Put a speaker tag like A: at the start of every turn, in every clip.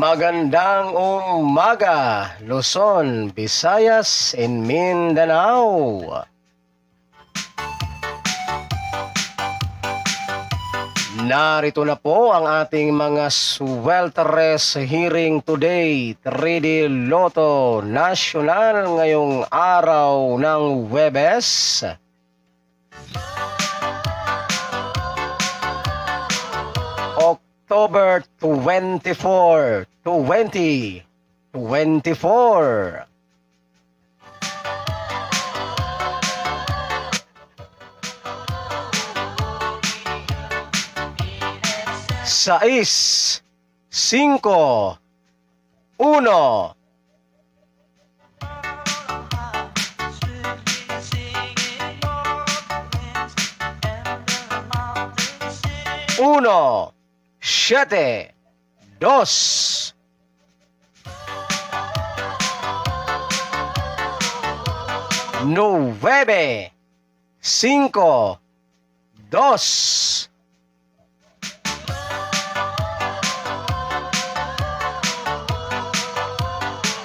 A: Magandang umaga, Luzon, Visayas, and Mindanao. Narito na po ang ating mga swelteres hearing today, 3D Lotto National ngayong araw ng Huwebes. October 24, 2024. Sais, 5, 1. Uno, 7, 2. 9, 5, 2.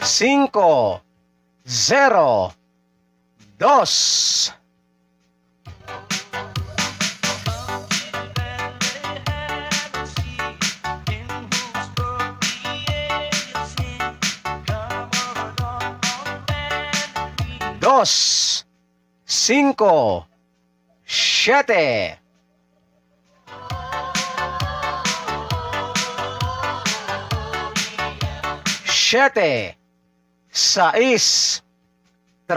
A: 5, 0, 2. Dos, 5, 7. 7, 6, 3.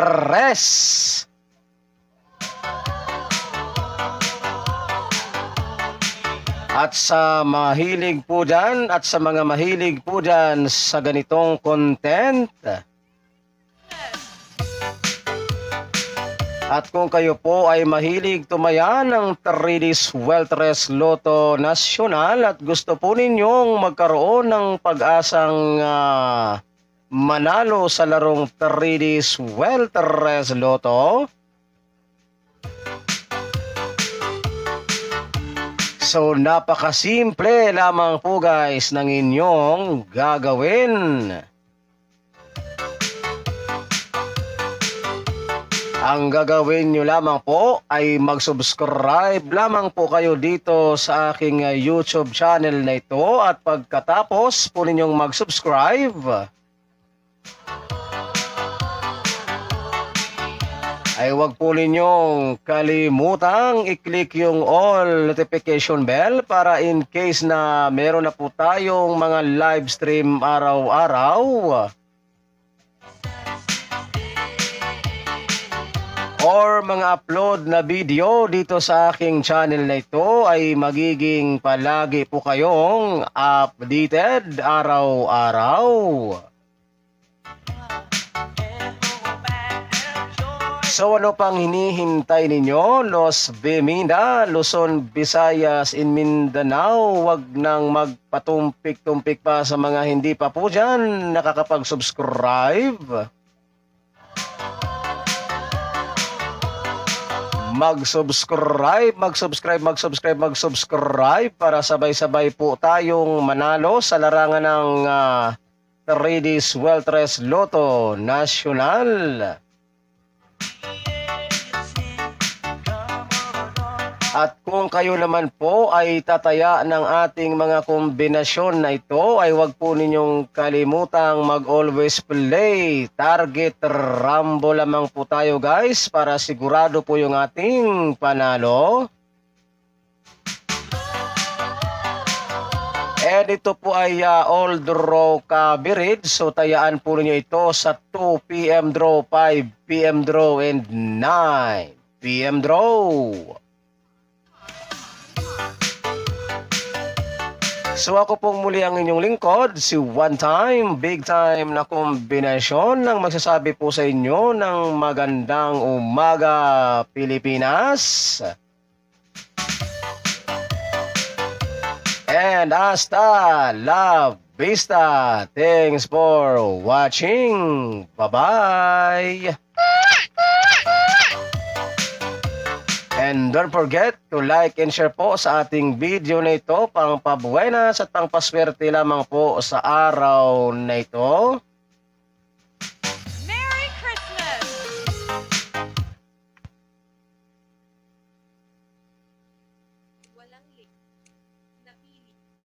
A: At sa mahilig po dyan, at sa mga mahilig po dyan sa ganitong content, at kung kayo po ay mahilig tumaya ng 3D Swelteres Lotto National at gusto po ninyong magkaroon ng pag-asang manalo sa larong 3D Swelteres Lotto, so napakasimple lamang po guys ng inyong gagawin. Ang gagawin nyo lamang po ay mag-subscribe lamang po kayo dito sa aking YouTube channel na ito, at pagkatapos po ninyong mag-subscribe ay huwag po ninyong kalimutang i-click yung all notification bell para in case na meron na po tayong mga live stream araw-araw or mga upload na video dito sa aking channel na ito, ay magiging palagi po kayong updated araw-araw. So ano pang hinihintay ninyo, Los Bemida, Luzon, Visayas, in Mindanao? Wag nang magpatumpik-tumpik pa sa mga hindi pa po dyan nakakapag-subscribe. Mag-subscribe para sabay-sabay po tayong manalo sa larangan ng 3D Swelteres Lotto National. At kung kayo naman po ay tataya ng ating mga kombinasyon na ito, ay huwag po ninyong kalimutang mag-always play. Target Rambo lamang po tayo guys para sigurado po yung ating panalo. And ito po ay all draw coverage. So tayaan po ninyo ito sa 2 PM draw, 5 PM draw, and 9 PM draw. So ako pong muli ang inyong lingkod, si One Time, Big Time na kombinasyon ng magsasabi po sa inyo ng magandang umaga, Pilipinas. And hasta la vista. Thanks for watching. Bye-bye. And don't forget to like and share po sa ating video na ito, pang pabuenas at pang paswerte lamang po sa araw na ito.
B: Merry Christmas! Walang link.